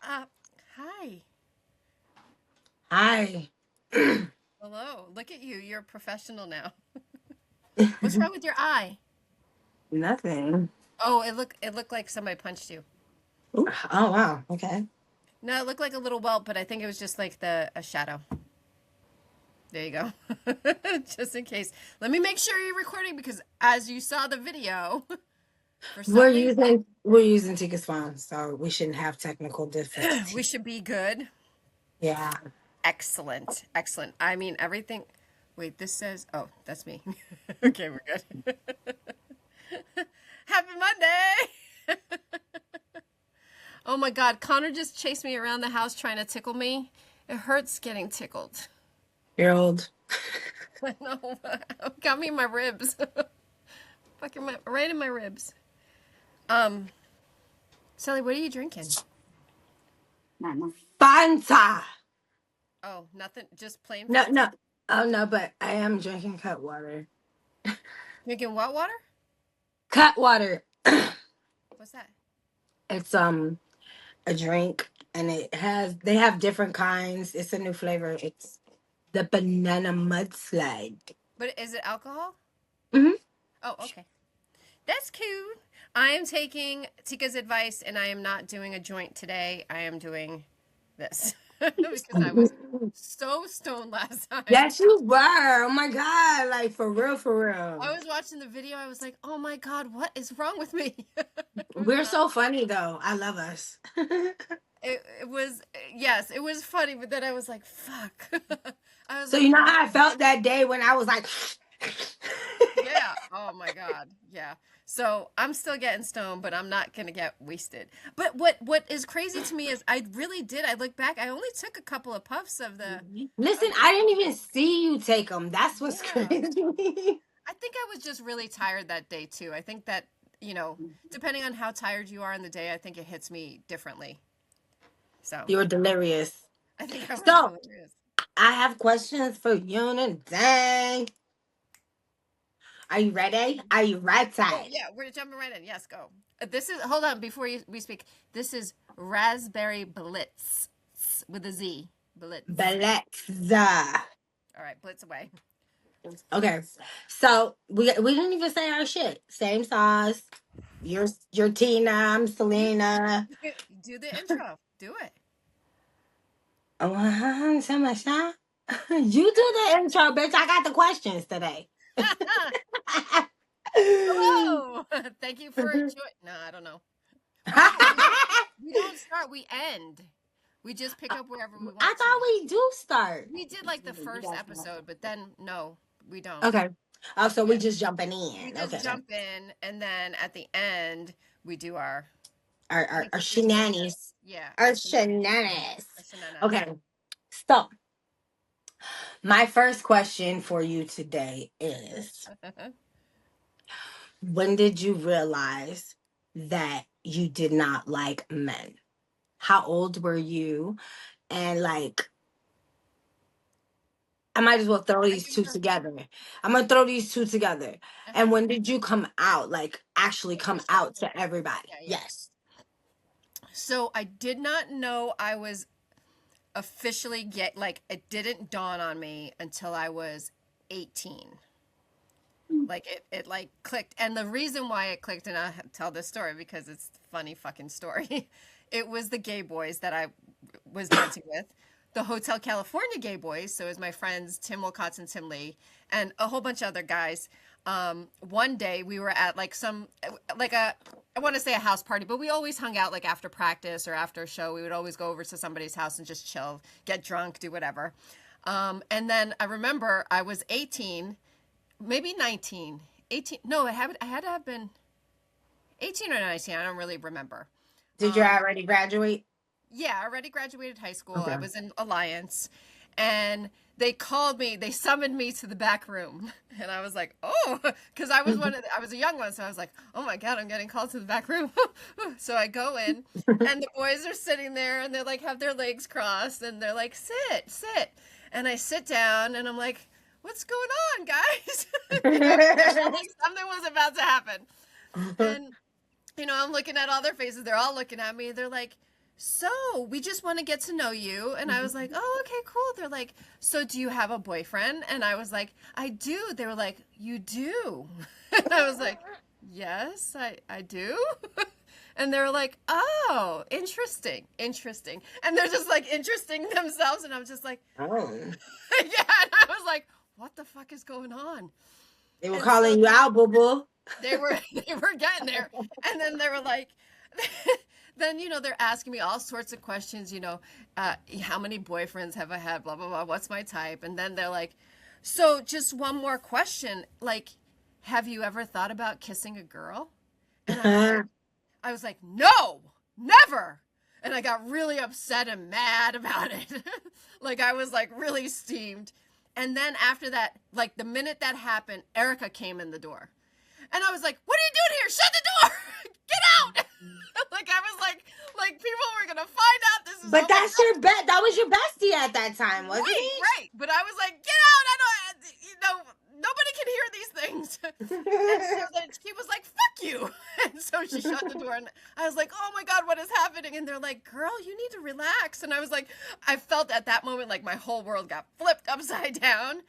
Uh, Hi. Hi. Hello. Look at you. You're a professional now. What's wrong with your eye? Nothing. Oh, it looked like somebody punched you. Ooh. Oh wow. Okay. No, it looked like a little welt, but I think it was just like a shadow. There you go. Just in case. Let me make sure you're recording because as you saw the video, for We're some reason using we're using Tika's phone, so we shouldn't have technical we difficulties. should be good. Yeah. Excellent. Excellent. I mean, everything. Wait, this says, oh, that's me. Okay, we're good. Happy Monday. Oh my God, Connor just chased me around the house trying to tickle me. It hurts getting tickled. You're old. I know. Got me in my ribs. Fucking right in my ribs. Um, Sally, what are you drinking? Fanta. Oh, nothing. Just plain No, Fanta. no. Oh no, but I am drinking cut water. Drinking what water? Cut water. What's that? It's a drink and they have different kinds. It's a new flavor. It's the banana mudslide. But is it alcohol? Hmm. Oh, okay. That's cute. I am taking Tika's advice and I am not doing a joint today. I am doing this because I was so stoned last time. Yes, you were. Oh my god, like for real, for I real. was watching the video. I was like, oh my God, what is wrong with me? It was We're not, so funny though. I love us. it was, yes, it was funny, but then I was like, fuck. I was So like, you know what? how I felt that day when I was like, Yeah. Oh my God. Yeah. So I'm still getting stoned, but I'm not gonna get wasted. But what is crazy to me is I really did. I look back. I only took a couple of puffs listen, of the. I didn't even see you take them. That's what's Yeah. crazy. I think I was just really tired that day too. I think that depending on how tired you are in the day, I think it hits me differently. So You were delirious. I think I was So delirious. I have questions for you today. Are you ready? Are you Oh ready? yeah, we're jumping right in. Yes, go. This is hold on before we speak. This is raspberry blitz with a Z. Blitz. Alexa. All right, blitz away. Okay. So we didn't even say our shit. Same sauce. You're Tina, I'm You Celina. do the intro. Do it. Oh, so much now. You do the intro, bitch. I got the questions today. Hello. Thank you for joining. No, I don't know. Oh, we don't start. We end. We just pick up wherever we I want to. thought we do start. We did like the first episode, but then no, we don't. Okay. Oh, so we Yeah, just jumping we in. just Okay. jump in, and then at the end we do our. Our I our, think our we just name it. shenanigans. Yeah, our Our shenanigans. Our shenanigans. shenanigans. Okay. So my first question for you today is, when did you realize that you did not like men? How old were you? And like, I might as well throw I these can two go. together. I'm gonna throw these two together. Uh-huh. And when did you come out? Like, actually come out Officially. to everybody? Yeah, yeah. Yes. So I did not know I was officially get like it didn't dawn on me until I was 18. Like it like clicked. And the reason why it clicked, and I'll tell this story because it's a funny fucking story. It was the gay boys that I was dancing with. The Hotel California gay boys. So it was my friends Tim Wilcox and Tim Lee and a whole bunch of other guys. One day we were at like some like a I want to say a house party, but we always hung out like after practice or after a show. We would always go over to somebody's house and just chill, get drunk, do whatever. And then I remember I was 18, maybe 19, 18. No, I had to have been 18 or 19. I don't really remember. Did you already graduate? Yeah, I already graduated high school. I Okay. was in Alliance, and they called me. They summoned me to the back room, and I was like, "Oh," because I was a young one, so I was like, "Oh my God, I'm getting called to the back room." So I go in, and the boys are sitting there, and they like have their legs crossed, and they're like, "Sit, sit," and I sit down, and I'm like, "What's going on, guys?" I felt like something was about to happen, and I'm looking at all their faces. They're all looking at me. They're like, so we just want to get to know you. And I was like, oh, okay, cool. They're like, so do you have a boyfriend? And I was like, I do. They were like, you do? And I was like, yes, I do. And they were like, oh, interesting, interesting. And they're just like interesting themselves. And I'm just like, Oh, yeah. And I was like, what the fuck is going on? they were And so calling you out, boo boo. they were they were getting there. And then they were like, then they're asking me all sorts of questions, how many boyfriends have I had, blah blah blah, what's my type? And then they're like, so just one more question, like, have you ever thought about kissing a girl? And I was like, no, never. And I got really upset and mad about it. Like, I was like really steamed. And then after that, like the minute that happened, Erica came in the door. And I was like, what are you doing here? Shut the door. Get out. Like, I was like people were going to find out this is, But oh my that's God. your that was your bestie at that time, wasn't Right, right. But I was like, get out. I don't, nobody can hear these things. And so then she was like, fuck you. And so she shut the door. And I was like, oh my God, what is happening? And they're like, girl, you need to relax. And I was like, I felt at that moment like my whole world got flipped upside down,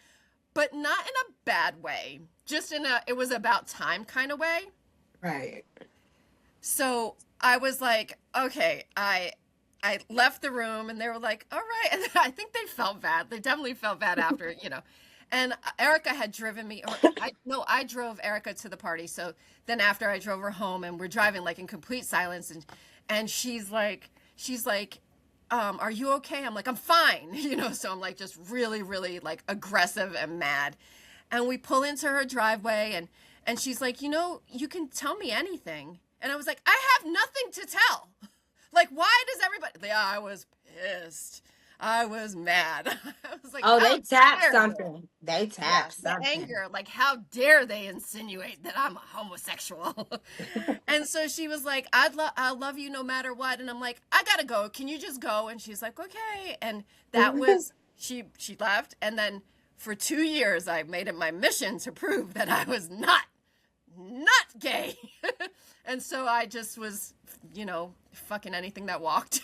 but not in a bad way. Just it was about time kind of way. right. So I was like, okay, I left the room and they were like, all right. And I think they felt bad. They definitely felt bad after. And Erica had driven me, or I drove Erica to the party. So then after I drove her home and we're driving like in complete silence, and she's like, are you okay? I'm like, I'm fine. So I'm like just really, really like aggressive and mad. And we pull into her driveway and she's like, you can tell me anything. And I was like, I have nothing to tell. Like, why does everybody? Yeah, I was pissed. I was mad. I was like, Oh, how they tapped dare you? something. They Yeah, tapped the something. anger, like, how dare they insinuate that I'm a homosexual? And so she was like, I'll love you no matter what. And I'm like, I gotta go. Can you just go? And she's like, okay. And that was she left. And then for 2 years, I made it my mission to prove that I was not gay. And so I just was, fucking anything that walked,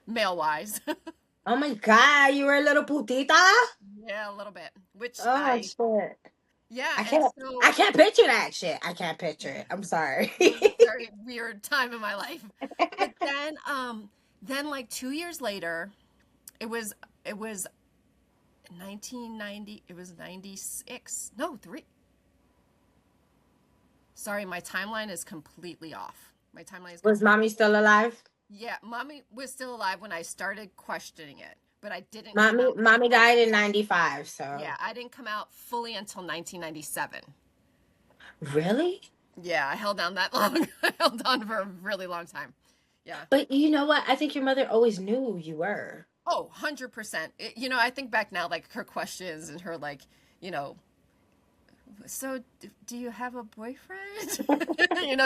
male wise. Oh my God, you were a little putita? Yeah, a little bit. Which Oh shit. yeah, I and can't I so can't picture that shit. I can't picture it. I'm sorry. it was a very weird time in my life. But then like 2 years later, it was 1990. It was 96. No, three. Sorry, my timeline is completely off. My timeline is Was completely. mommy still alive? Yeah, mommy was still alive when I started questioning it, but I didn't come Mommy out mommy fully. died in 95, so Yeah, I didn't come out fully until 1997. really? Yeah, I held down that long. I held on for a really long time. Yeah. But you know what? I think your mother always knew you were. Oh, 100%. I think back now, like her questions and her, like, you know, so do you have a boyfriend?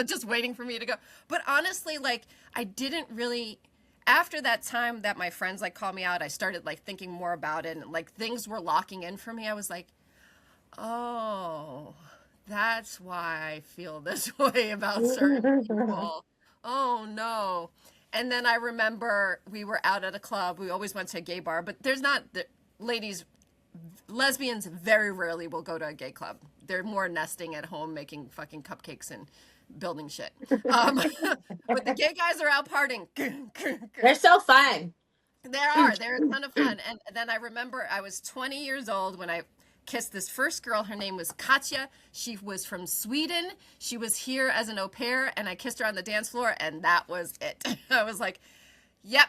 Just waiting for me to go. But honestly, like, I didn't really, after that time that my friends like called me out, I started like thinking more about it and like things were locking in for me. I was like, oh, that's why I feel this way about certain people. Oh no. And then I remember we were out at a club. We always went to a gay bar, but there's not the ladies, lesbians very rarely will go to a gay club. They're more nesting at home, making fucking cupcakes and building shit. Um, but the gay guys are out partying. They're so fun. They're a ton of fun. And then I remember I was 20 years old when I kissed this first girl. Her name was Katya. She was from Sweden. She was here as an au pair, and I kissed her on the dance floor, and that was it. I was like, yep,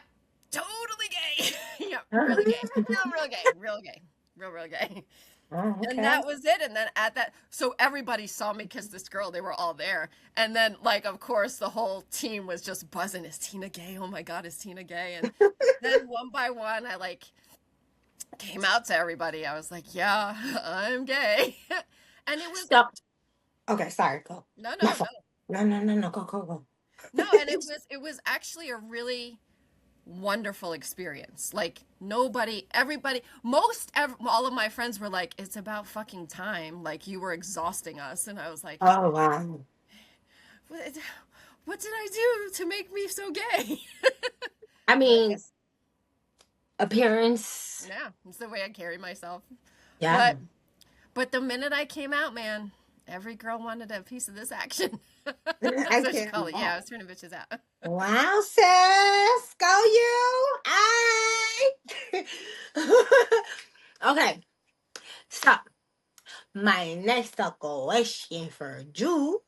totally gay. Yep, really gay. Real gay. Real gay. Real gay. Oh, And okay. that was it. And then at that, so everybody saw me kiss this girl. They were all there. And then, like, of course, the whole team was just buzzing. Is Tina gay? Oh my God, is Tina gay? And then one by one, I like came out to everybody. I was like, yeah, I'm gay. And it was, So okay, sorry, go. no, My no, no, fault. No, no, no, no, go. no. And it was actually a really wonderful experience. Like nobody, everybody, all of my friends were like, it's about fucking time. Like you were exhausting us. And I was like, Oh wow. what did I do to make me so gay? I But I mean, guess, appearance. yeah, it's the way I carry myself. Yeah. But but the minute I came out, man, every girl wanted a piece of this action. That's I what you can't. call it. Yeah, I was turning bitches out. Wow, sis. Go you. I. Okay. So, my next question for you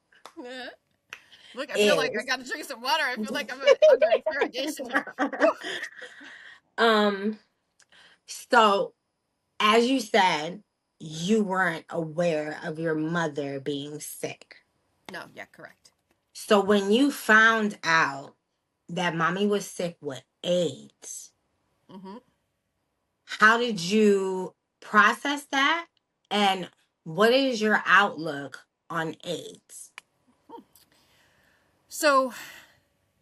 Look, I feel like I is got to drink some water. I feel like I'm under interrogation here. Whew. um so as you said, you weren't aware of your mother being sick. No, yeah, correct. So when you found out that mommy was sick with AIDS, Hmm. how did you process that? And what is your outlook on AIDS? So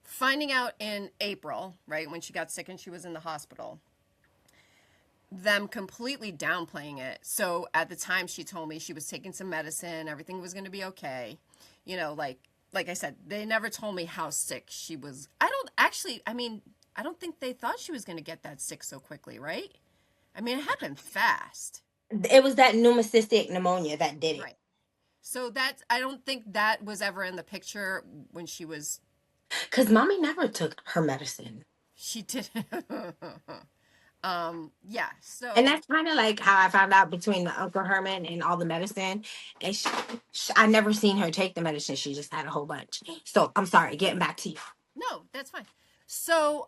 finding out in April, right, when she got sick and she was in the hospital, them completely downplaying it. So at the time she told me she was taking some medicine, everything was going to be okay. You know, like I said, they never told me how sick she was. I don't actually, I mean, I don't think they thought she was going to get that sick so quickly, right? I mean, it happened fast. It was that pneumocystic pneumonia that did it. Right. So that's I don't think that was ever in the picture when Because mommy never took her medicine. she did. Yeah, And so that's kind of like how I found out between the Uncle Herman and all the medicine. And I never seen her take the medicine. She just had a whole bunch. So I'm sorry, getting back to you. no, that's fine. So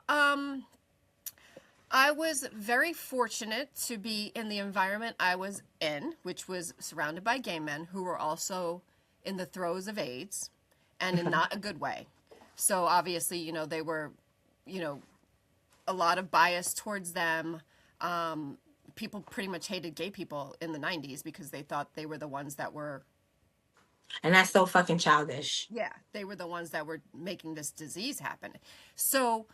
I was very fortunate to be in the environment I was in, which was surrounded by gay men who were also in the throes of AIDS and in not a good way. So obviously, they were, you know, a lot of bias towards them. People pretty much hated gay people in the 90s because they thought they were the ones that were, And that's so fucking childish. yeah, they were the ones that were making this disease happen. So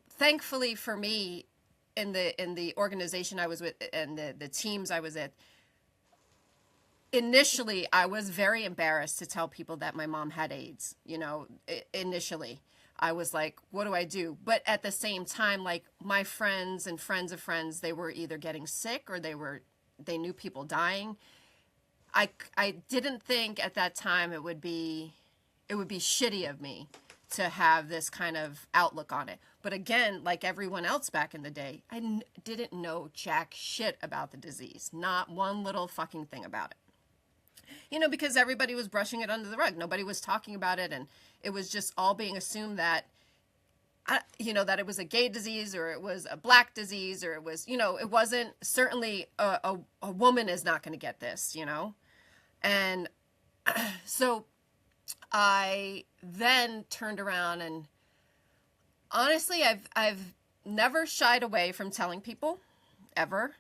thankfully for me, in the organization I was with and the teams I was at, initially I was very embarrassed to tell people that my mom had AIDS. Initially I was like, what do I do? But at the same time, like my friends and friends of friends, they were either getting sick or they knew people dying. I didn't think at that time it would be shitty of me to have this kind of outlook on it. But again, like everyone else back in the day, didn't know jack shit about the disease. Not one little fucking thing about it. Because everybody was brushing it under the rug. Nobody was talking about it, and it was just all being assumed that that it was a gay disease or it was a black disease or it wasn't certainly a woman is not going to get this. And so I then turned around and honestly, I've never shied away from telling people ever.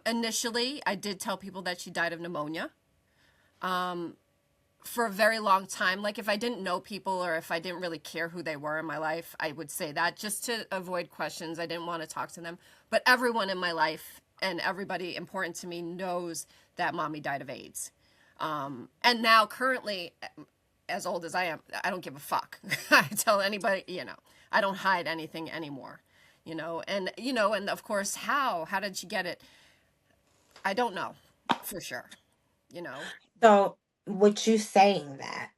Initially, I did tell people that she died of pneumonia. For a very long time, like if I didn't know people or if I didn't really care who they were in my life, I would say that just to avoid questions. I didn't want to talk to them. But everyone in my life and everybody important to me knows that mommy died of AIDS. And now, currently, as old as I am, I don't give a fuck. I tell anybody, I don't hide anything anymore. And of course, how did she get it? I don't know for sure. You know. So, with you saying that,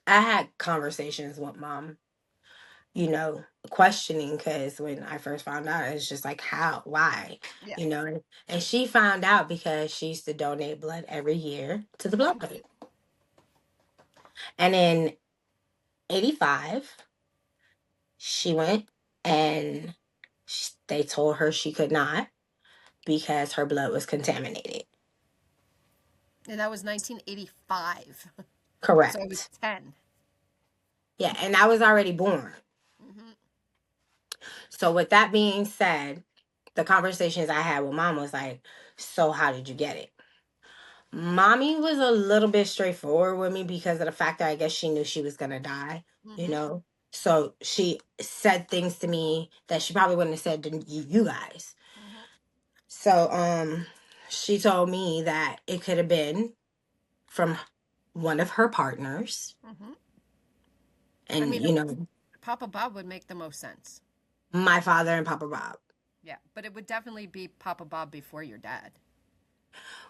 I had conversations with mom, questioning because when I first found out, it's just like, how, why, Yeah. and she found out because she used to donate blood every year to the blood bank. And in 85, she went and they told her she could not because her blood was contaminated. And that was 1985. So I was Correct. 10. Yeah, and I was already born. Hmm. So with that being said, the conversations I had with mom was like, so how did you get it? Mommy was a little bit straightforward with me because of the fact that I guess she knew she was gonna die, you Hmm. know. So she said things to me that she probably wouldn't have said to you guys. Hmm. So she told me that it could have been from one of her partners. Hmm. I And mean, you know, Papa Bob would make the most sense. my father and Papa Bob. Yeah, but it would definitely be Papa Bob before your dad.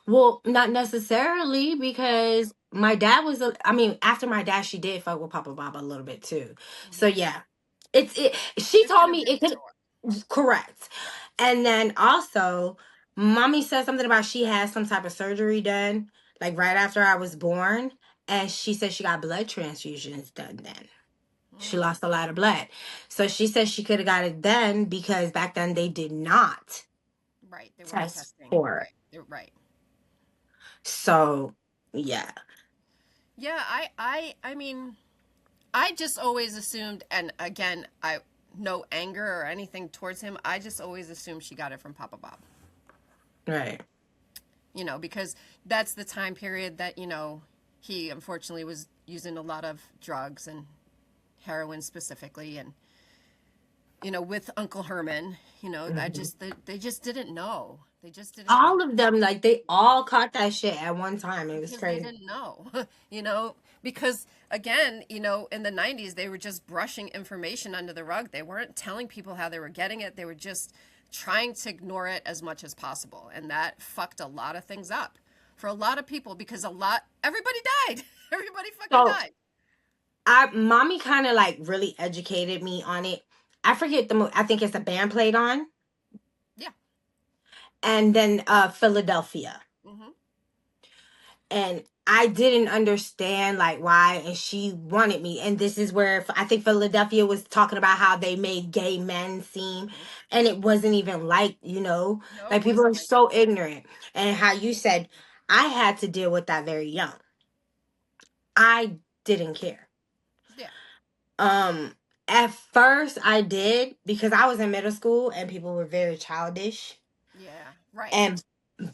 Well, not necessarily because my dad was. I mean, after my dad, she did fuck with Papa Bob a little bit too. So Hmm. yeah, it. She There could told have me been it could. more. Correct. Yeah. And then also, mommy said something about she had some type of surgery done, like right after I was born, and she said she got blood transfusions done then. She Mm, lost a lot of blood. So she said she could have got it done because back then they did not right. They weren't test testing. for it. Right. They're right. So yeah. Yeah. I mean, I just always assumed, and again, I no anger or anything towards him. I just always assumed she got it from Papa Bob. Right. Because that's the time period that he unfortunately was using a lot of drugs and heroin specifically, and with Uncle Herman, Mhm. they just didn't know. They just didn't know All of them, like they all caught that shit at one time. It was because they crazy. didn't know, because again, in the 90s, they were just brushing information under the rug. They weren't telling people how they were getting it. They were just trying to ignore it as much as possible. And that fucked a lot of things up for a lot of people because everybody died. Everybody fucking So died. I mommy kind of like really educated me on it. I forget the I think it's a band played on, Yeah. and then Philadelphia. Hmm. And I didn't understand like why, and she wanted me. And this is where I think Philadelphia was talking about how they made gay men seem, Hmm. and it wasn't even like No, it like people wasn't are like so ignorant. And how you said I had to deal with that very young. I didn't care. that. Yeah. Um, at first I did because I was in middle school and people were very childish. Yeah. Right. And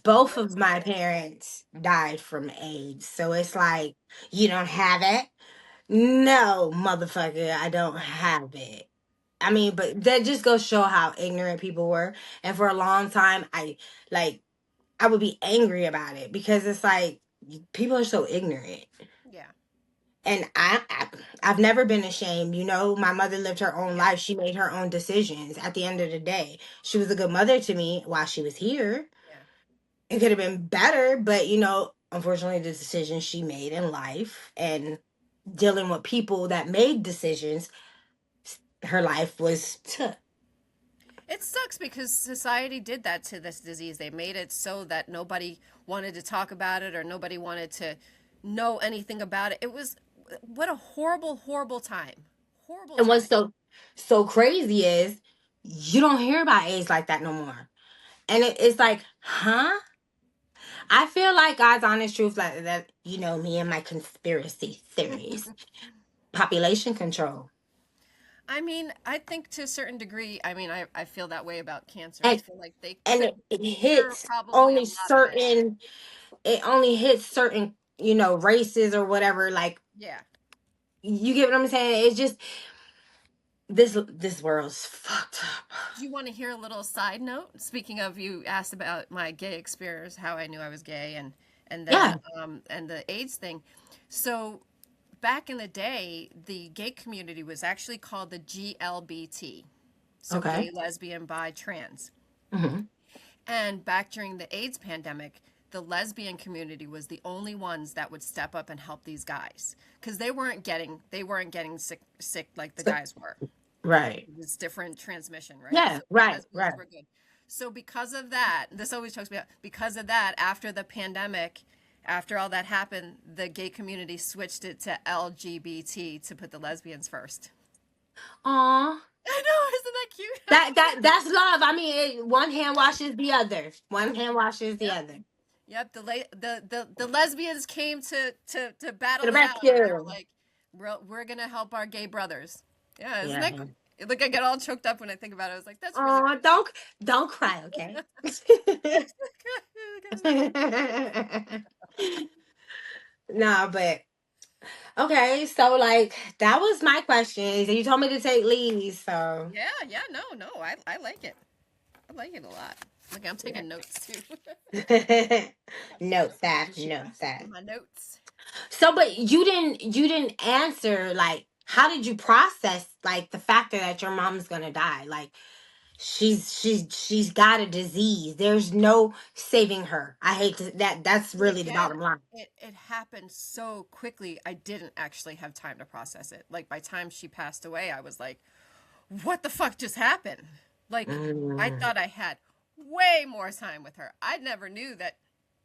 both Middle of school. my parents died from AIDS. So it's Yeah. like, you don't have it? No, motherfucker, I don't have it. I mean, but that just goes show how ignorant people were. And for a long time, like I would be angry about it because it's like people are so ignorant. Yeah. And I've never been ashamed. My mother lived her own Yeah. life. She made her own decisions. At the end of the day, she was a good mother to me while she was here. Yeah. It could have been better, but unfortunately, the decisions she made in life and dealing with people that made decisions, her life was took. It sucks because society did that to this disease. They made it so that nobody wanted to talk about it or nobody wanted to know anything about it. It was what a horrible, horrible time. Horrible And what's time. so crazy is you don't hear about AIDS like that no more. And it's like, huh? I feel like God's honest truth, like that. Me and my conspiracy theories, population control, I mean, I think to a certain degree, I mean, I feel that way about cancer. I and feel like they and could it cure hits probably a only lot of it. certain. It only hits certain, races or whatever. Like, Yeah. you get what I'm saying? It's just this world's fucked up. Do you want to hear a little side note? Speaking of, you asked about my gay experience, how I knew I was gay, and then Yeah. and the AIDS thing. So back in the day, the gay community was actually called the GLBT, so Okay. gay, lesbian, bi, trans. Hmm. And back during the AIDS pandemic, the lesbian community was the only ones that would step up and help these guys because they weren't getting sick like the So, guys were. right. It's different transmission, right? Yeah. So the Right. lesbians Right. were good. So because of that, this always chokes me up. Because of that, after the pandemic, after all that happened, the gay community switched it to LGBT to put the lesbians first. Aw. I know, isn't that cute? I That's love. I mean, one hand washes the other. One hand washes the Yep, other. yep. The lesbians came to To battle the it out, and they were rescue. like, "We're gonna help our gay brothers." Yeah, isn't that? Yeah. Like I get all choked up when I think about it. I was like, "That's really Oh, cute." don't cry, okay? No, but okay, so like that was my questions. And you told me to take leaves, so Yeah, yeah, no, no, I like it. I like it a lot. Look, I'm yeah. taking notes too. Note that, note that. My notes. So but you didn't answer like how did you process like the factor that your mom's gonna die? Like she's got a disease. There's no saving her. I hate to that's But really the again, bottom line. it happened so quickly. I didn't actually have time to process it. Like by the time she passed away, I was like, "What the fuck just happened?" Like I Mm. thought I had way more time with her. I never knew that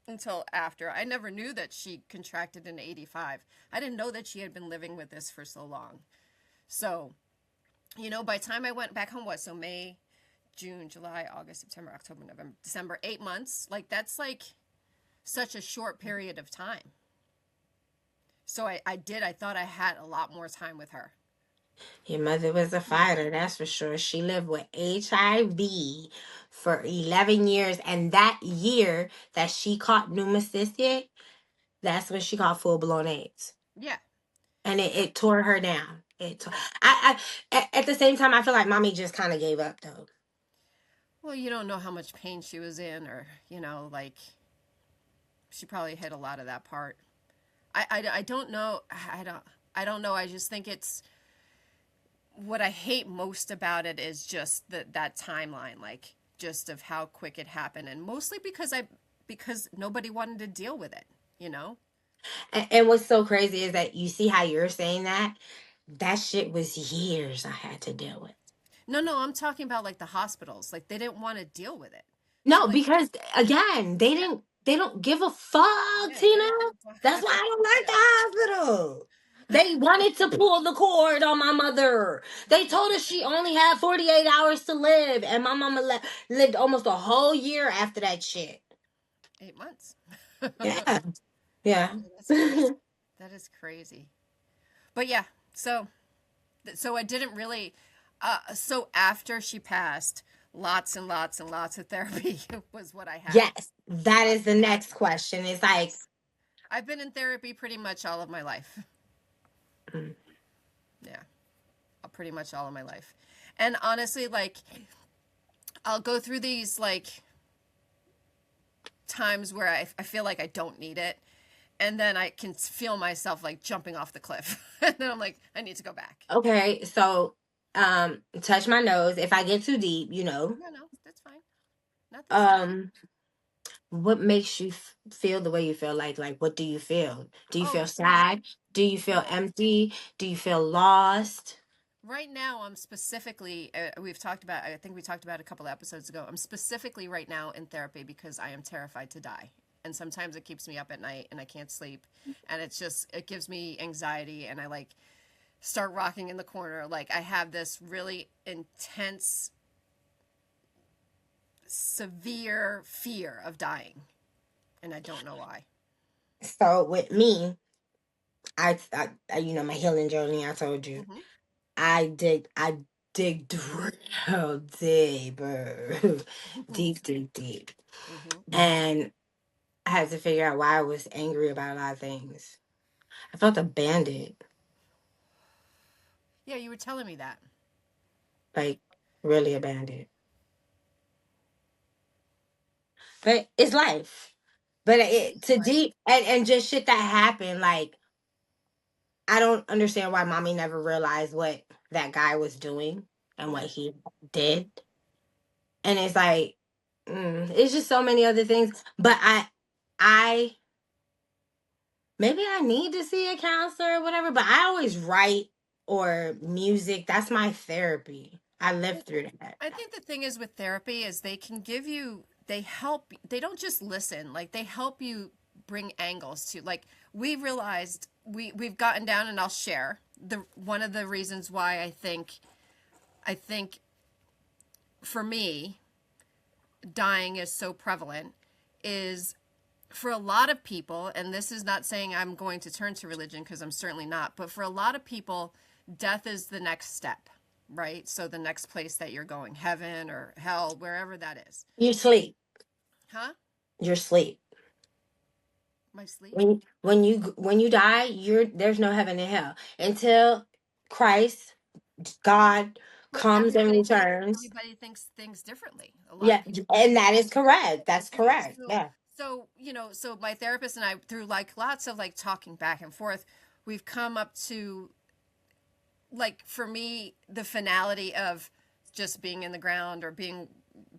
until after. I never knew that she contracted in 85. I didn't know that she had been living with this for so long. So, by the time I went back home, what? So May, June, July, August, September, October, November, December, 8 months. Like that's like such a short period of time. So I thought I had a lot more time with her. Your mother was a fighter, that's for sure. She lived with HIV for 11 years, and that year that she caught pneumocystis, that's when she caught full blown AIDS. Yeah. And it, Yeah. it tore her down. Yeah. At the same time, I feel like mommy just kind of gave up though. Well, you don't know how much pain she was in, or, like she probably hit a lot of that part. I don't know. I don't know. I just think it's what I hate most about it is just that timeline, like just of how quick it happened, and mostly because nobody wanted to deal with it. You know? And what's so crazy is that you see how you're saying that? That shit was years I had to deal with. No, no, I'm talking about like the hospitals. Like they didn't want to deal with it. So No, like, because again, yeah, they don't give a fuck, yeah, they Tina. don't give a That's fuck. why I don't like Yeah. the hospital. They wanted to pull the cord on my mother. They told us she only had 48 hours to live, and my mama lived almost a whole year after that shit. 8 months. Yeah. Yeah. That's crazy. That is crazy. But yeah, so I didn't really. So after she passed, lots and lots and lots of therapy was what I had. Yes, that is Lots the and lots next of it. question. It's like, Yes, I've been in therapy pretty much all of my life. mm, Yeah, pretty much all of my life. And honestly, like I'll go through these like times where I feel like I don't need it. And then I can feel myself like jumping off the cliff. And then I'm like, I need to go back. okay, so touch my nose. If I get too deep, No, no, that's fine. Not this time. um what makes you feel the way you feel? Like what do you feel? Do you Oh, feel so sad? Do you feel so empty? Do you feel lost? right now I'm specifically we've talked about I think we talked about a couple of episodes ago. I'm specifically right now in therapy because I am terrified to die. And sometimes it keeps me up at night and I can't sleep and it gives me anxiety and I like start rocking in the corner. Like I have this really intense severe fear of dying and I don't know why. So with me, my healing journey, I told you. Mhm. I dig real deeper. Mhm. Deep, deep, deep. Mhm. And I had to figure out why I was angry about a lot of things. I felt abandoned, Yeah, you were telling me that. like really abandoned. But it's life. But It it is to life. deep and just shit that happened. Like I don't understand why mommy never realized what that guy was doing and what Yeah. he did. And it's like, it's just so many other things. But I maybe I need to see a counselor or whatever. But I always write or music. That's my therapy. I lived through that. I think the thing is with therapy is they don't just listen, like they help you bring angles to like we realized we've gotten down and I'll share the one of the reasons why I think for me dying is so prevalent is for a lot of people, and this is not saying I'm going to turn to religion because I'm certainly not, but for a lot of people, death is the next step, right? So the next place that you're going, heaven or hell, wherever that is. You sleep. Huh? Your sleep. My sleep? When you die, there's no heaven and hell until Christ, God, But comes and everybody thinks returns. everybody thinks things differently. A lot of Yeah, people think and that is correct. That's yeah. correct. So Yeah. so so my therapist and I through like lots of like talking back and forth, we've come up to like for me, the finality of just being in the ground or being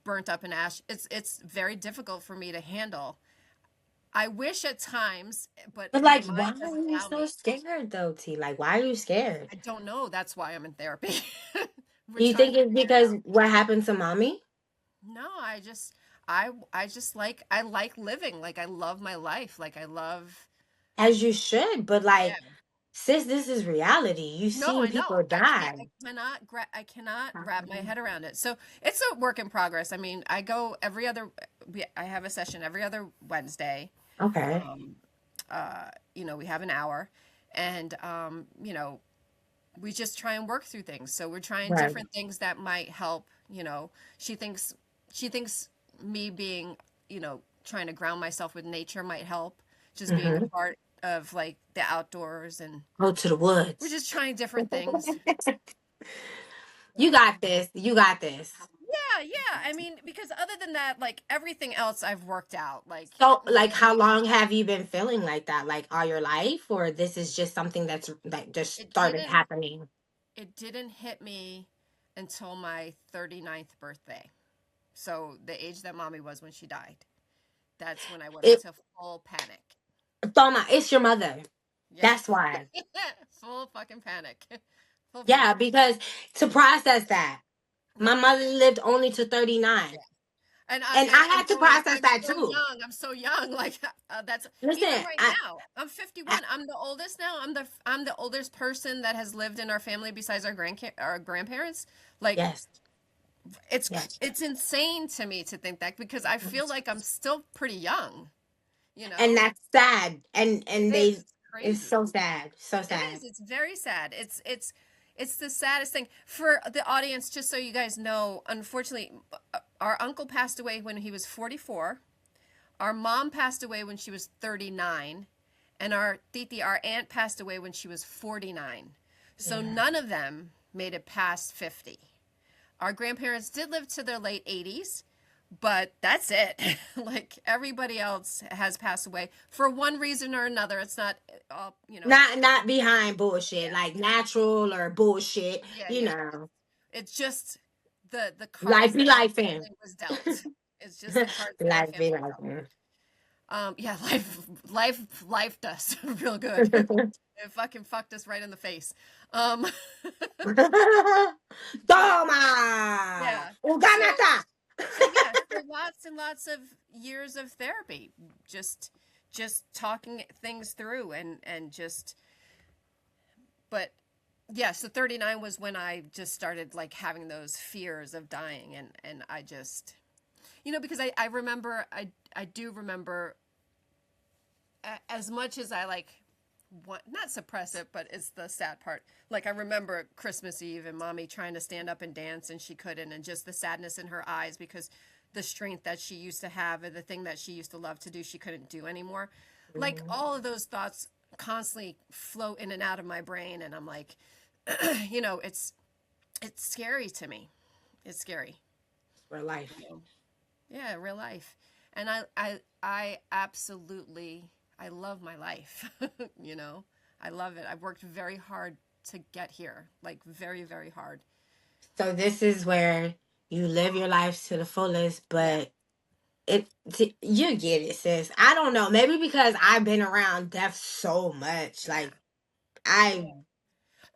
burnt up in ash, it's very difficult for me to handle. I wish at times, but But my like, why mind are doesn't you allow so me. scared though, T? Like, why are you scared? I don't know. That's why I'm in therapy. We're Do you trying think to it's figure it because out. what happened to mommy? No, I just like I like living. Like I love my life. Like I love. As you should, but like, Yeah. sis, this is reality. You've No, seen I people know. die. I cannot wrap my head around it. So it's a work in progress. I mean, I go every other. I have a session every other Wednesday. Okay. Um, we have an hour, and we just try and work through things. So we're trying Right. different things that might help. She thinks she thinks me being, trying to ground myself with nature might help. Just being Mm-hmm. a part of like the outdoors, and Go to the we're woods. just trying different things. You Yeah. got this. You got this. Yeah, yeah. I mean, because other than that, like everything else I've worked out. Like, So, you like, know, how long have you been feeling like that? Like all your life, or this is just something that just it started didn't happening? it didn't hit me until my 39th birthday. So the age that mommy was when she died. That's when I went It, into full panic. Toma, it's your mother. Yeah. That's why. Full fucking panic. Full Yeah, panic. because to process that, my Yeah. mother lived only to 39, And I and and, I and had to going, process I'm that so too. young. I'm so young. Like that's even Listen, right now. I'm I 51. I'm the oldest now. I'm the oldest person that has lived in our family besides our grandparents. Like yes, yes. it's insane to me to think that because I feel like I'm still pretty young. You And know, that's sad, it and is. they, It's it's crazy. so sad, so It sad. is. It's very sad. It's the saddest thing for the audience. Just so you guys know, unfortunately, our uncle passed away when he was 44. Our mom passed away when she was 39, and our titi, our aunt, passed away when she was 49. So Yeah. none of them made it past 50. Our grandparents did live to their late 80s, but that's it. Like everybody else has passed away for one reason or another. It's not all, Not behind bullshit, yeah. like natural or bullshit, Yeah, you yeah. know. It's just the Life cards be that our life in. family was dealt. It's just the cards that our Life family be was life dealt. in. Yeah, life does real good. It fucking fucked us right in the face. Um, Toma! yeah. So Uganata! so yeah, so lots and lots of years of therapy, just just talking things through and just but yeah, so 39 was when I just started like having those fears of dying and I just because I remember I do remember as much as I like want not suppress it, but it's the sad part. Like I remember Christmas Eve and mommy trying to stand up and dance and she couldn't, and just the sadness in her eyes because the strength that she used to have and the thing that she used to love to do, she couldn't do anymore. Like Mhm. all of those thoughts constantly float in and out of my brain, and I'm like, it's scary to me. It's scary. For life. Yeah, real life. And I absolutely I love my life. you know. I love it. I've worked very hard to get here. Like very, very hard. So this is where you live your life to the fullest, Yeah. but you get it, sis. I don't know. Maybe because I've been around death so much. Yeah. Like I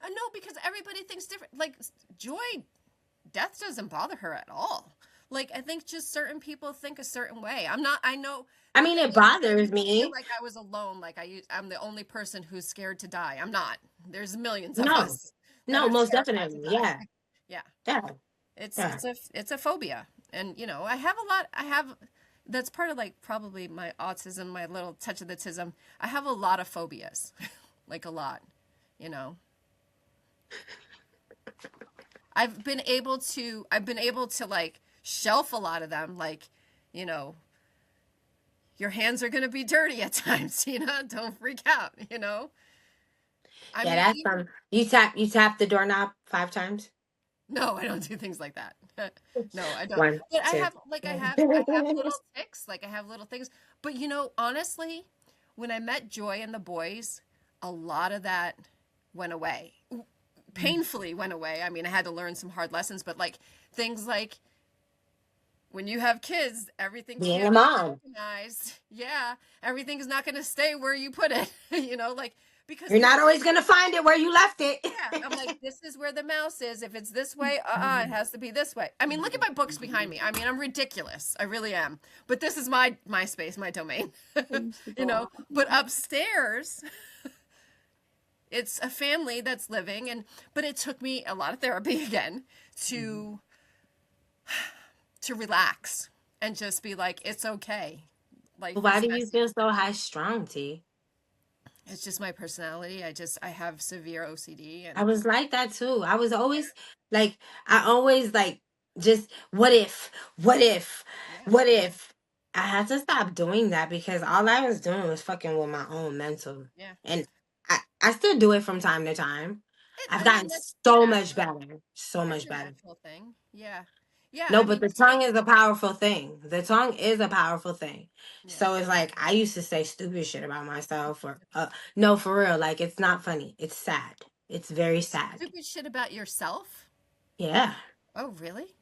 No, because everybody thinks different. Like Joy, death doesn't bother her at all. Like I think just certain people think a certain way. I'm not. I know I the mean thing it is, I bothers used to feel me. like I was alone. Like I'm the only person who's scared to die. I'm not. There's millions of No. us that No, are most terrified to definitely. die. Yeah. Yeah. Yeah. It's Yeah. it's a it's a phobia, and I have that's part of like probably my autism, my little touch of the tism. I have a lot of phobias, like a lot, you know. I've been able to like shelf a lot of them, like, you know, your hands are gonna be dirty at times, don't freak out, I Yeah, mean, that's even you tap the doorknob 5 times. no, I don't do things like that. No, I don't. One, But I two. have like I have little ticks, like I have little things. But honestly, when I met Joy and the boys, a lot of that went away. painfully went away. I mean, I had to learn some hard lessons, but like things like when you have kids, everything Being a can't be mom. organized. Yeah, everything is not going to stay where you put it, like because You're this not is always gonna find it where you left it. yeah, I'm like, this is where the mouse is. If it's this way, it has to be this way. I mean, look at my books behind me. I mean, I'm ridiculous. I really am. But this is my space, my domain. But upstairs, it's a family that's living but it took me a lot of therapy again to to relax and just be like, it's okay. Life Why is do you messy. feel so high strung, T? It's just my personality. I have severe OCD I and was like that too. I was always like, I always like, just what if, yeah, what if? I had to stop doing that because all I was doing was fucking with my own mental. yeah. And I still do it from time to time. I've I mean, gotten that's so much natural. better. So It's much a better. natural thing. Yeah. Yeah. No, I but mean, the tongue is a powerful thing. The tongue is a powerful thing. yeah. So it's like I used to say stupid shit about myself or no, for real, like it's not funny. It's sad. It's very sad. Stupid shit about yourself? Yeah. Oh, really?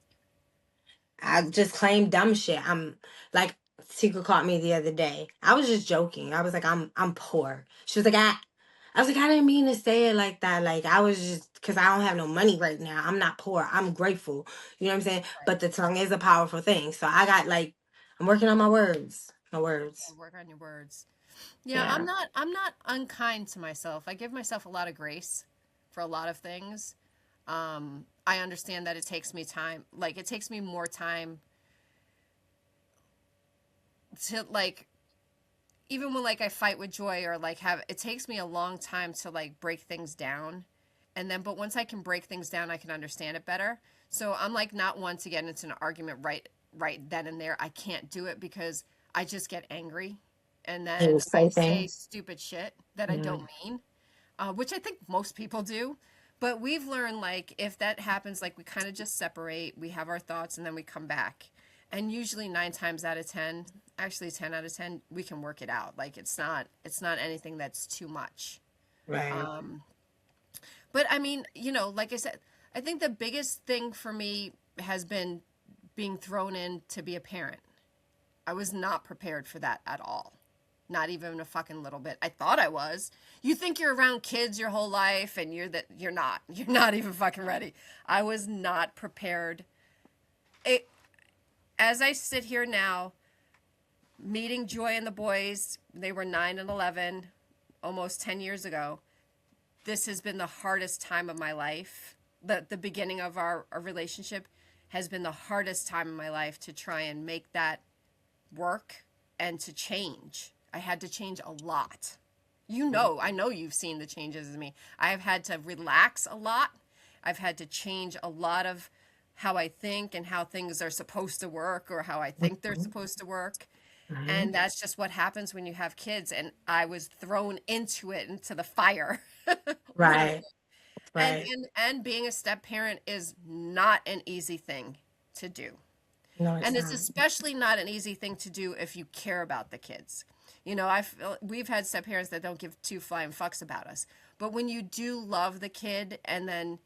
I just claim dumb shit. I'm like Tika caught me the other day. I was just joking. I was like, I'm poor. She was like, I was like, I didn't mean to say it like that. Like I was just because I don't have no money right now. I'm not poor. I'm grateful. You know what I'm saying? Right. But the tongue is a powerful thing. So I got like I'm working on my words. My Yeah, words. work on your words. Yeah, Yeah. I'm not unkind to myself. I give myself a lot of grace for a lot of things. I understand that it takes me time. Like it takes me more time to like even when like I fight with joy or like have it takes me a long time to like break things down. And then but once I can break things down, I can understand it better. So I'm like not one to get into an argument right then and there. I can't do it because I just get angry and And you then I say say things. stupid shit that I Yeah. don't mean, which I think most people do. But we've learned like if that happens, like we kind of just separate, we have our thoughts, and then we come back. And usually 9 times out of 10, actually 10 out of 10, we can work it out. Like it's not anything that's too much. Right. Um, but I mean, like I said, I think the biggest thing for me has been being thrown in to be a parent. I was not prepared for that at all. Not even a fucking little bit. I thought I was. You think you're around kids your whole life and you're not. You're not even fucking ready. I was not prepared. It, as I sit here now, meeting Joy and the boys, they were 9 and 11 almost 10 years ago. This has been the hardest time of my life. The beginning of our relationship has been the hardest time in my life to try and make that work and to change. I had to change a lot. I know you've seen the changes in me. I've had to relax a lot. I've had to change a lot of how I think and how things are supposed to work or how I think they're Mhm. supposed to work. Mhm. And that's just what happens when you have kids. And I was thrown into it, into the fire, literally. Right. And, Right. and, and being a step parent is not an easy thing to do. No, And it's it's not. especially not an easy thing to do if you care about the kids. We've had step parents that don't give two flying fucks about us. But when you do love the kid and then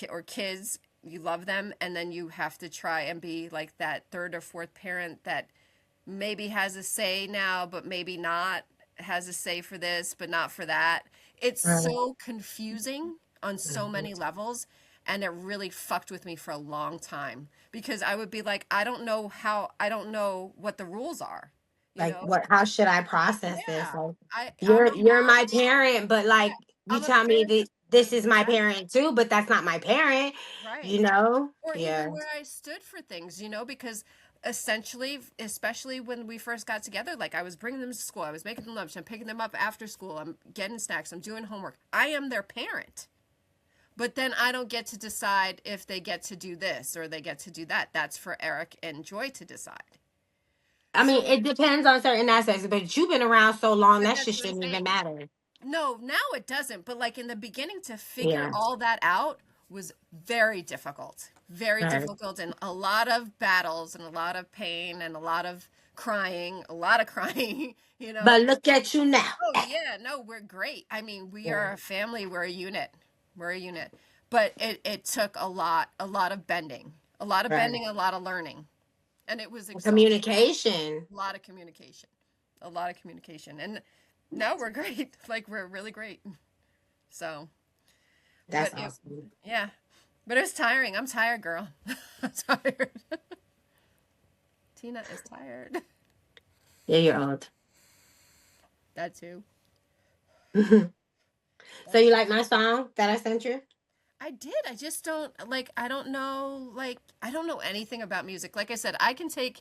or kids, you love them and then you have to try and be like that third or fourth parent that maybe has a say now, but maybe not, has a say for this, but not for that. It's Right. so confusing on so Mhm. many levels. And it really fucked with me for a long time because I would be like, I don't know what the rules are, you Like know? what, how should I process this? Yeah. Like I'm a you're mom. my parent, but Yeah. like you I'm a tell me parent. that this is my Exactly. parent too, but that's not my parent, Right. you know? Or Yeah. even where I stood for things, because essentially, especially when we first got together, like I was bringing them to school, I was making them lunch, I'm picking them up after school, I'm getting snacks, I'm doing homework. I am their parent. But then I don't get to decide if they get to do this or they get to do that. That's for Eric and Joy to decide. I mean, So, it depends on certain aspects, but you've been around so long but that that's shit what I'm shouldn't even saying. matter. No, now it doesn't. But like in the beginning, to figure Yeah. all that out was very Right. difficult, and a lot of battles, and a lot of pain, and a lot of crying. You know. But look at you now. Oh yeah, no, we're great. I mean, we Yeah. are a family. We're a unit. We're a unit. but it took a lot of bending, Right. a lot of learning, and it was exhausting. Communication. A lot of communication, a lot of communication, and now we're great. Like we're really great. So, That's but it, awesome. yeah, but it was tiring. I'm tired, girl. I'm tired. Tina is tired. Yeah, you're old. That too. So That you too. like my song that I sent you? I did. I just don't like. I don't know. Like I don't know anything about music. Like I said, I can take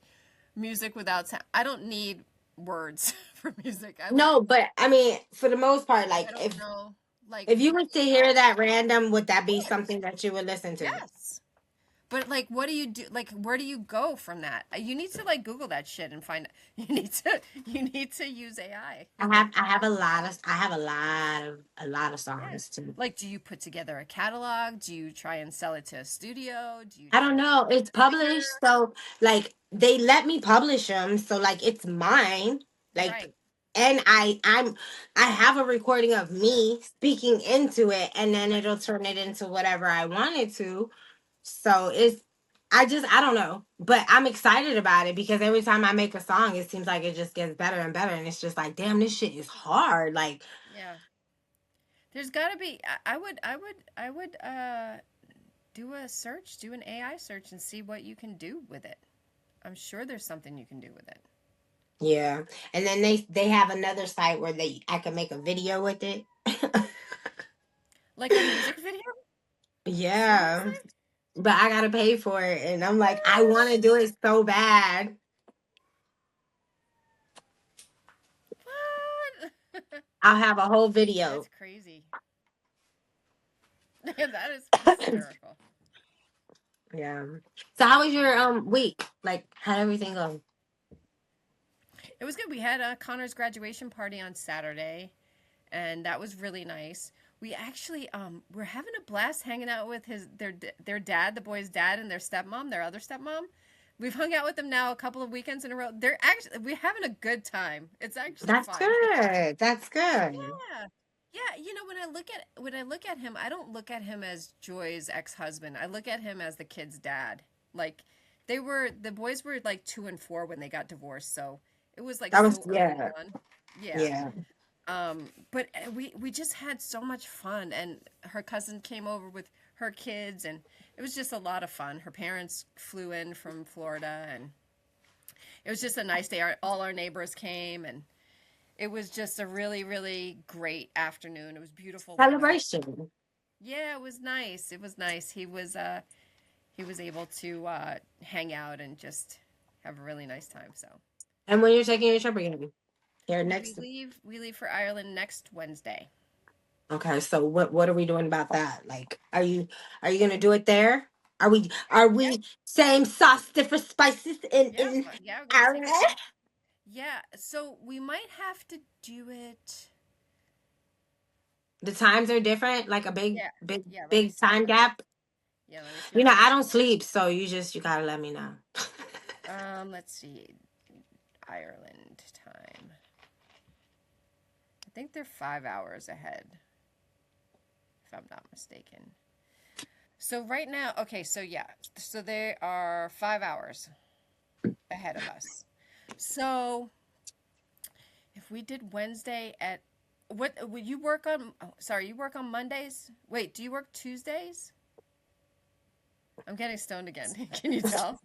music without sound. I don't need words for music. I like. No, but I mean, for the most part, I like don't know. Like if you what were to hear songs? that random, would Of that be course. something that you would listen to? Yes. But like, what do you do? Like, where do you go from that? You need to like Google that shit and find. You need to use AI. I have a lot of Yeah. songs too. Like, do you put together a catalog? Do you try and sell it to a studio? Do you I try don't and know. It's singer? published, so like they let me publish them, so like it's mine. Like, Right. and I have a recording of me speaking into it, and then Right. it'll turn it into whatever I want it to. So it's I don't know, but I'm excited about it because every time I make a song, it seems like it just gets better and better, and it's just like, damn, this shit is hard. Like, Yeah. There's got to be. I would do a search, do an AI search, and see what you can do with it. I'm sure there's something you can do with it. yeah. And then they have another site where they I can make a video with it. Like a music video? Yeah. Seriously? But I gotta pay for it, and I'm like, I want to What? do it so bad. What? I'll have a whole That's video. crazy. That is hysterical. Yeah. So how was your Yeah. week? Like, how'd everything go? It was good. We had Connor's graduation party on Saturday, and that was really nice. We actually we're having a blast hanging out with their dad, the boy's dad, and their stepmom, their other stepmom. We've hung out with them now a couple of weekends in a row. They're actually we're having a good time. It's actually That's fun. good. That's good. Yeah. Yeah, when I look at him, I don't look at him as Joy's ex-husband. I look at him as the kid's dad. Like the boys were like 2 and 4 when they got divorced, so it was like That was so early yeah, on. Yeah. yeah. But we just had so much fun, and her cousin came over with her kids, and it was just a lot of fun. Her parents flew in from Florida, and it was just a nice day. All our neighbors came, and it was just a really, really great afternoon. It was beautiful weather. Celebration. Yeah, it was nice. It was nice. He was able to hang out and just have a really nice time. So And when you're taking your trip again? Here next. we leave for Ireland next Wednesday. Okay, so what are we doing about that? Like, are you gonna do it there? Are Yeah, we same sauce, different spices yeah, in yeah. We're gonna take Ireland? a trip. Yeah, so we might have to do it. The times are different, like a Yeah, yeah. Let me big see. time gap. Yeah, let me see You how know, many. I don't sleep, so you gotta let me know. Let's see. Ireland time. I think they're 5 hours ahead, if I'm not mistaken. So right now, okay, so yeah, so they are 5 hours ahead of us. So if we did Wednesday at what would you work on? Oh, sorry, you work on Mondays. Wait, do you work Tuesdays? I'm getting stoned again. Can you tell?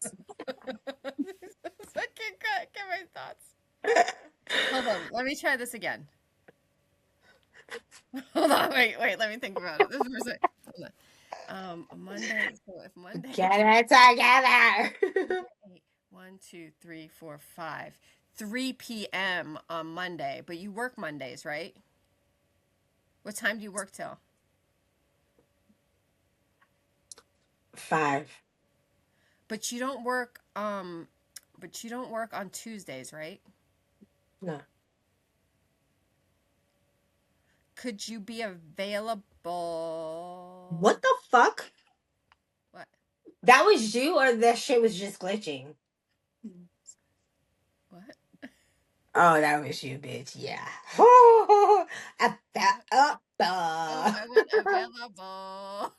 I can't get my thoughts. Hold on, let me try this again. Hold on, wait, let me think about it. This is hold on. Monday. So if Monday, Get it together. 8, 1, 2, 3, 4, 5, 3 p.m. on Monday. But you work Mondays, right? What time do you work till? Five. But you don't work. But you don't work on Tuesdays, right? No. Could you be available? What the fuck? What? That was you, or that shit was just glitching? What? Oh, that was you, bitch. Yeah. What? Oh, I went Available. available.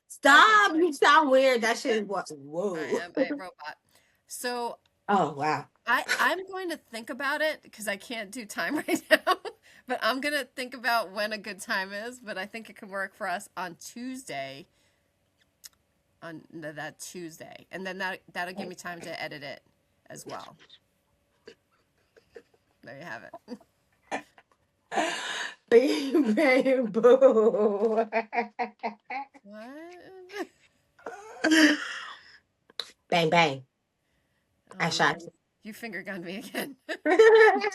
Stop! Okay, You sound weird. That shit is what? I Whoa. am a robot. So Oh wow. I'm going to think about it because I can't do time right now. But I'm gonna think about when a good time is. But I think it could work for us on Tuesday, on that Tuesday, and then that'll give me time to edit it as well. There you have it. Bang, boo. What? Bang bang. I Oh shot no, you finger gunned me again. you.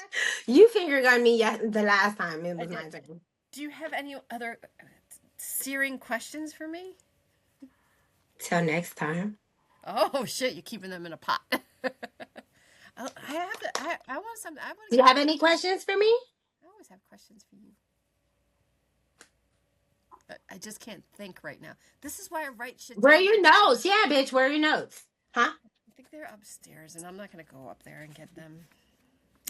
You finger gun me the last time. It I was did. my turn. Do you have any other searing questions for me? Till next time. Oh shit, you're keeping them in a pot. I have to. I want something. I Do always you have. have any questions for me? I always have questions for you. I just can't think right now. This is why I write shit Where are down. your notes? Yeah, bitch. Where are your notes? Huh? I think they're upstairs, and I'm not gonna go up there and get them.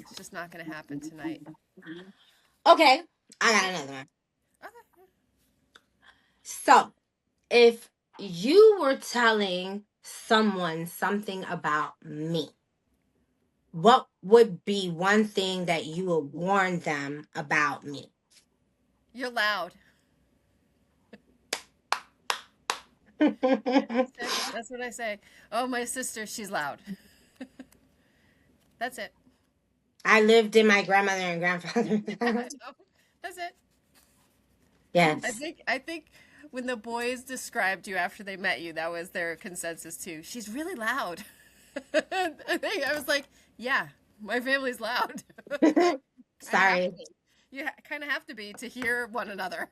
It's just not gonna happen tonight. Okay. I got another one. Okay. So, if you were telling someone something about me, what would be one thing that you would warn them about me? You're loud. That's it. That's what I say. Oh, my sister, she's loud. That's it. I lived in my grandmother and Yeah, grandfather's I house. know. That's it. Yes. I think when the boys described you after they met you, that was their consensus too. She's really loud. I was like, yeah, my family's loud. I have to Sorry. be. You kind of have to be to hear one another.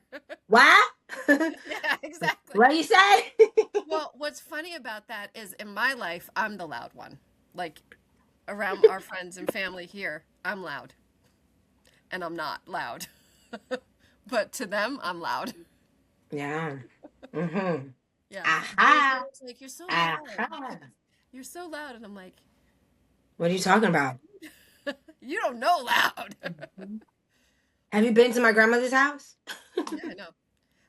What? Yeah, exactly. What you say? Well, what's funny about that is in my life, I'm the loud one. Like around our friends and family here, I'm loud and I'm not loud. But to them, I'm loud. Yeah. Mm-hmm. Yeah. They're Aha. always like, you're so loud. Aha. You're so loud. And I'm like, What are you talking about? you don't know loud. Have you been to my grandmother's house? Yeah, I know.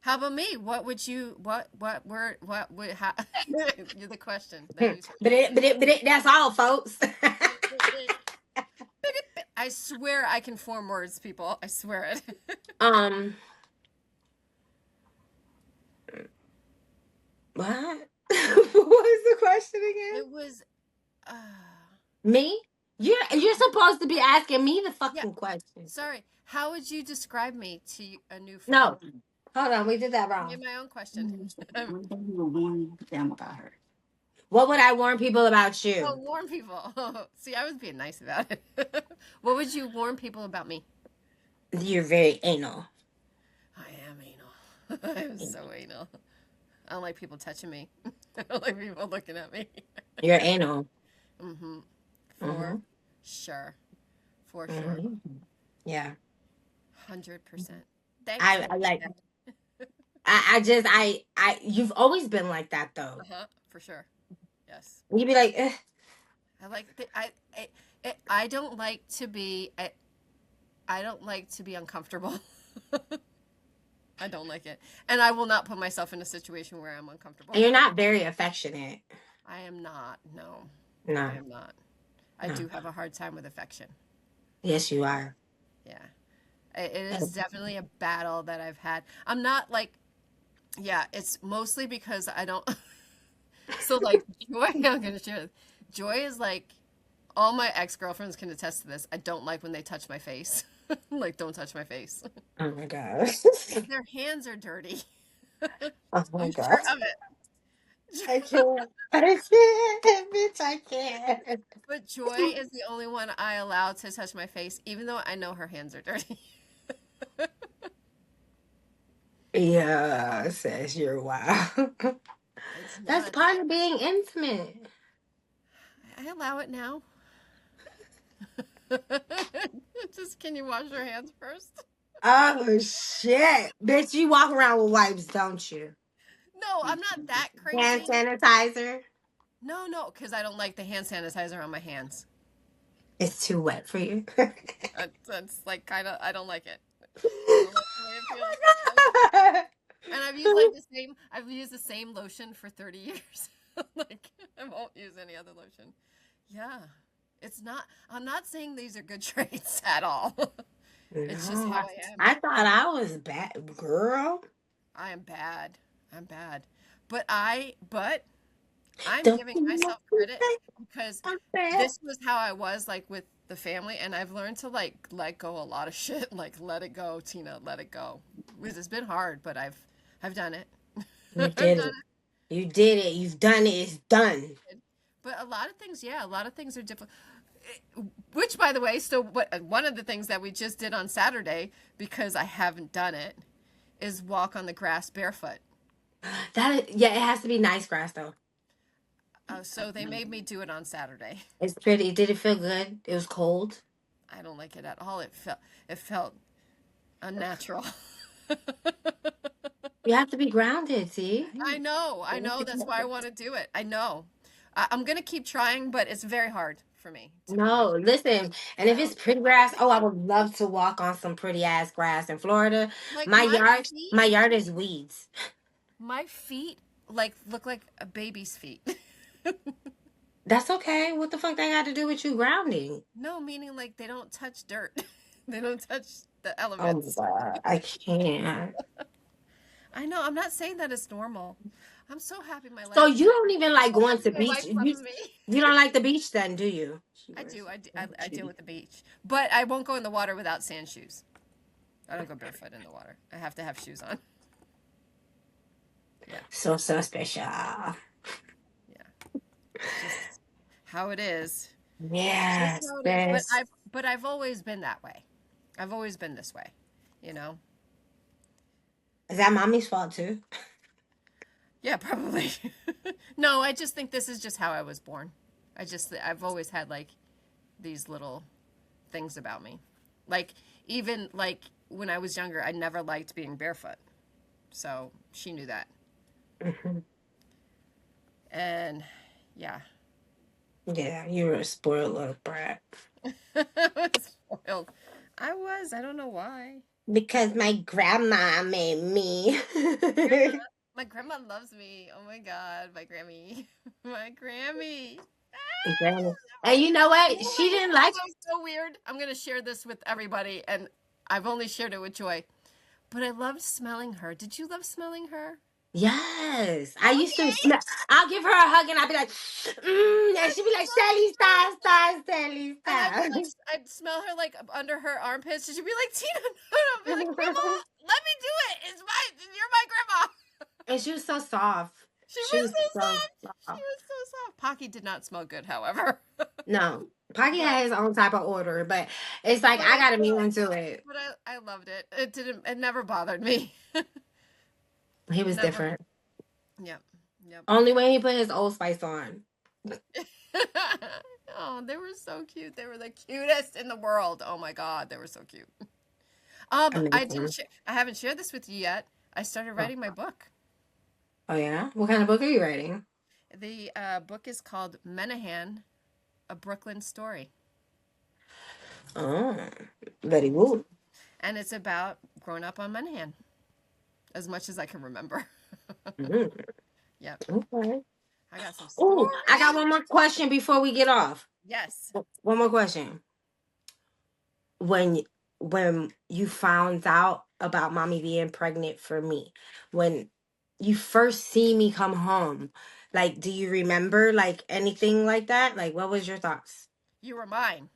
How about me? What would you, what would, how, you're the question that you That's all, folks. I swear I can form words, people. I swear it. um, what? What was the question again? It was, uh, Me? You're supposed to be asking me the yeah, fucking question. sorry. How would you describe me to a new friend? No, hold on, we did that I made wrong. my own question. What would I warn people about Oh, you? warn people. See, I was being nice about it. What would you warn people about me? You're very anal. I am anal. I am so anal. I don't like people touching me. I don't like people looking at me. You're anal. Mm-hmm. For Mm-hmm. sure. For sure. Mm-hmm. Yeah. 100%. Thanks I, for I like. that. You've always been like that though. Uh-huh. For sure. Yes. You'd be like, eh. I like I don't like to be I don't like to be uncomfortable. I don't like it. And I will not put myself in a situation where I'm uncomfortable. And you're not very affectionate. I am not. No. I No, am not. I no. do have a hard time with affection. Yes, you are. Yeah. It is definitely a battle that I've had. I'm not like, yeah, it's mostly because I don't. So, like, Joy, I'm going to share this. Joy is like, all my ex girlfriends can attest to this. I don't like when they touch my face. Like, don't touch my face. Oh my god. Because their hands are dirty. Oh my I'm god. sure of it. I can't. I can't, bitch. I can't. But Joy is the only one I allow to touch my face, even though I know her hands are dirty. Yeah, says you're wild. It's That's not. part of being intimate. I allow it now. Just can you wash your hands first? Oh shit, bitch! You walk around with wipes, don't you? No, I'm not that Hand crazy. sanitizer. No, no, because I don't like the hand sanitizer on my hands. It's too wet for you. That's like kind of, I don't like it. I don't like the way it feels. Oh my god. And I've used like the same. I've used the same lotion for 30 years. Like I won't use any other lotion. Yeah, it's not. I'm not saying these are good traits at all. It's just No, how I am. I thought I was bad, girl. I am bad. I'm bad. But I'm Don't giving you know myself credit that because I'm bad? this was how I was like with the family, and I've learned to like let go a lot of shit. Like let it go, Tina. Let it go. It's been hard, but I've done it. You I've did done it. You did it. You've done it. It's done. it. But a lot of things, yeah, a lot of things are difficult. Which, by the way, so what? One of the things that we just did on Saturday because I haven't done it is walk on the grass barefoot. Yeah, it has to be nice grass though. So they made me do it on Saturday. It's pretty. Did it feel good? It was cold. I don't like it at all. It felt unnatural. You have to be grounded. See. I know. That's why I want to do it. I know. I'm gonna keep trying, but it's very hard for me to be No, listen. And if it's grounded. pretty grass, oh, I would love to walk on some pretty ass grass in Florida. Like My yard is weeds. my feet, like look like a baby's feet. That's okay. What the fuck that got to do with you grounding? No, meaning like they don't touch dirt. They don't touch the Oh my elements. god, I can't. I know. I'm not saying that it's normal. I'm so happy my So life is. you don't even like So going happy to my beach. wife loves me. You don't like the beach then, do you? I do. I deal with the beach, but I won't go in the water without sand shoes. I don't go barefoot in the water. I have to have shoes on. Yeah, So special. yeah. It's just how it is. It's just Yes, how it is. yes. But I've always been that way. I've always been this way. You know. Is that mommy's fault too? Yeah, probably. No, I just think this is just how I was born. I've always had like these little things about me. Like even like when I was younger, I never liked being barefoot. So she knew that. Mhm. And yeah. Yeah, you were a spoiled little brat. I was spoiled. I was. I don't know why. Because my grandma made me. Grandma, my grandma loves me. Oh my god, my Grammy. My Grammy. Granny. Ah! And you know You what? know She what? didn't like. Also so weird. I'm gonna share this with everybody, and I've only shared it with Joy. But I loved smelling her. Did you love smelling her? Yes, I used to Okay. smell. I'll give her a hug and I'll be like, and she'd be like, Sally, stop, stop, Sally, And I would stop. like, I'd smell her like under her armpits. And she'd be like, Tina, no, no. I'd be like, Grandma, let me do it. You're my grandma. And she was so soft. She She was was so so soft. She soft. was so soft. Pocky did not smell good, however. No, Pocky But, had his own type of order, but it's like but I I, got immune to it. but I loved it. It never bothered me. He was Never. different. Yep. Yep. Only when he put his Old Spice on. Oh, they were so cute. They were the cutest in the world. Oh my God, they were so cute. Amazing. I haven't shared this with you yet. I started Oh, writing my book. oh yeah? What kind of book are you writing? The book is called Menahan, A Brooklyn Story, Oh, very good. and it's about growing up on Menahan, as much as I can remember. Mm, Yep, okay. I got some Oh, I got stories. one more question before we get off. Yes, One more question. When when you found out about mommy being pregnant for me, when you first see me come home, like do you remember like anything like that? Like what was your thoughts? you were mine.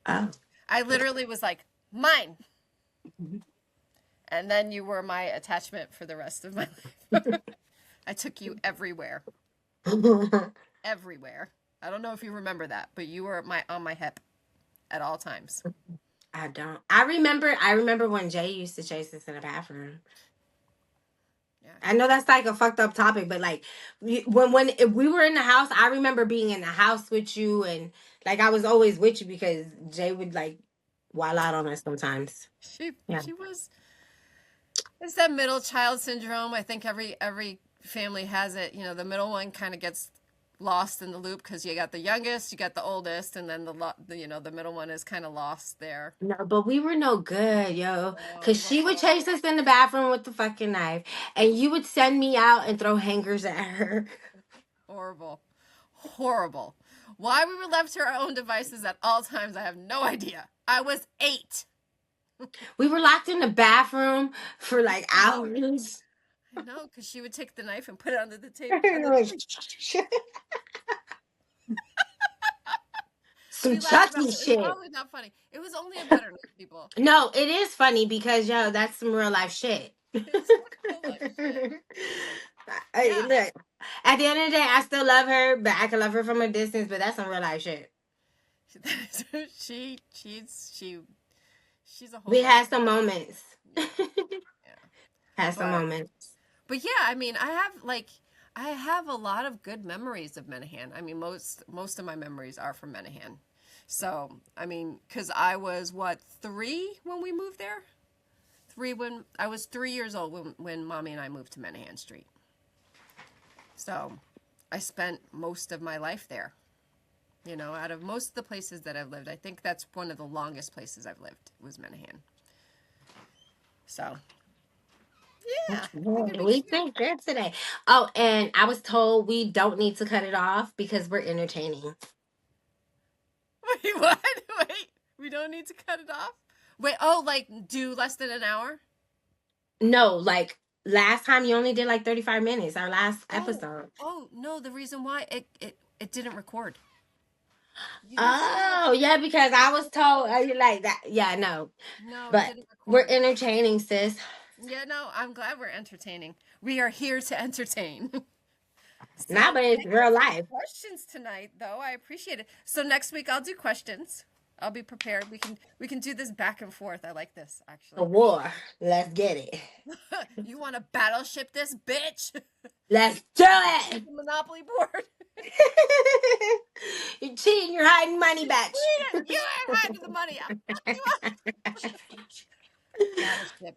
Oh. I literally was like, mine. And then you were my attachment for the rest of my life. I took you everywhere. Everywhere. I don't know if you remember that, but you were my on my hip at all times. I don't. I remember when Jay used to chase us in the bathroom. Yeah. I know that's like a fucked up topic, but like when if we were in the house, I remember being in the house with you, and like I was always with you because Jay would like wild out on us sometimes. Yeah. She was it's that middle child syndrome. I think every family has it. You know, the middle one kind of gets lost in the loop because you got the youngest, you got the oldest, and then the middle one is kind of lost there. No, but we were no good, yo. Oh, Cause we were she would chase us in the bathroom with the fucking knife, and you would send me out and throw hangers at her. horrible, horrible. Why we were left to our own devices at all times, I have no idea. I was 8. We were locked in the bathroom for like I know. hours. I know, because she would take the knife and put it under the table. Under the sink. Some We laugh about Chucky it. It's shit. probably not funny. It was only a better knife, people. No, it is funny because yo, that's some real life shit. It's real life shit. Yeah. Look, at the end of the day, I still love her, but I can love her from a distance. But that's some real life shit. she she's a whole We lot. had some moments. Yeah, yeah. Had some But moments. but yeah, I mean, I have a lot of good memories of Menahan. I mean, most of my memories are from Menahan. So, I mean, cuz I was what, 3 when we moved there? 3 when I was 3 years old when Mommy and I moved to Menahan Street. So, I spent most of my life there. You know, out of most of the places that I've lived, I think that's one of the longest places I've lived was Menahan. So, yeah, I think it'd be We cute. think good today. Oh, and I was told we don't need to cut it off because we're entertaining. Wait, what? Wait, we don't need to cut it off? Wait, oh, like do less than an hour? No, like last time you only did like 35 minutes, our last Oh, episode. oh, no, the reason why it didn't record. You didn't see that? Oh, yeah, because I was told you like that. Yeah, no. No, it But didn't we're record. entertaining, sis. Yeah, no, I'm glad we're entertaining. We are here to entertain. Nah, So, but it's thank you real for the life. questions tonight, though. I appreciate it. So next week I'll do questions. I'll be prepared. We can do this back and forth. I like this A actually. war. Let's get it. You want to battleship this bitch? Let's do it. The Monopoly board. You're cheating, you're hiding money, You bitch. cheated. You ain't hiding the money. I'll fuck you up. Battleship.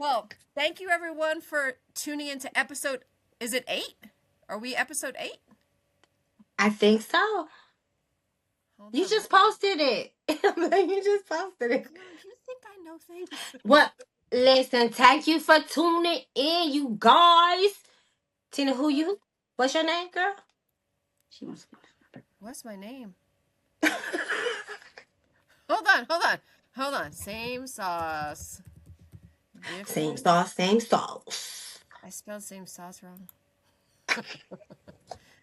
Well, thank you everyone for tuning into episode. Is it 8? Are we episode 8? I think so. Hold You on. just posted it. You just posted it. Girl, you think I know things? Well, listen, thank you for tuning in, you guys. Tina, who you? What's your name, girl? She wants What's my name? to. Hold on. Same sauce. Same Different. sauce, same sauce. I spelled same sauce wrong.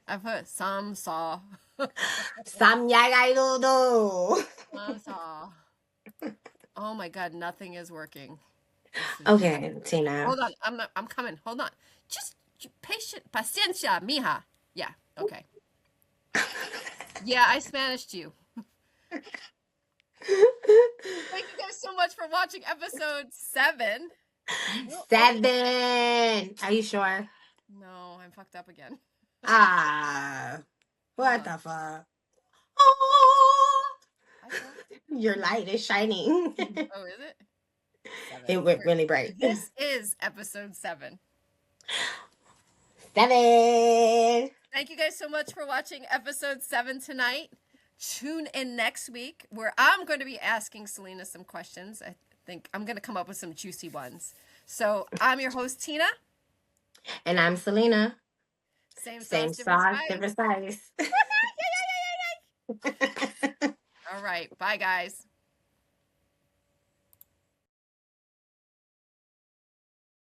I put some saw. Samyagaidodo. Some saw. Oh my god, nothing is working. This is just. Okay, Tina. Hold on, I'm coming. Hold on. Just patient, paciencia, mija. Yeah. Okay. Yeah, I Spanished you. Thank you guys so much for watching episode 7. 7. Are you sure? No, I'm fucked up again. Ah, Hold what on. the fuck? Oh, I thought. your light is shining. Oh, is it? 7. It went really bright. This is episode 7. 7. Thank you guys so much for watching episode 7 tonight. Tune in next week where I'm going to be asking Celina some questions. I think I'm going to come up with some juicy ones. So I'm your host, Tina. And I'm Celina. Same sauce, Same different sauce, spice. different size. All right. Bye, guys.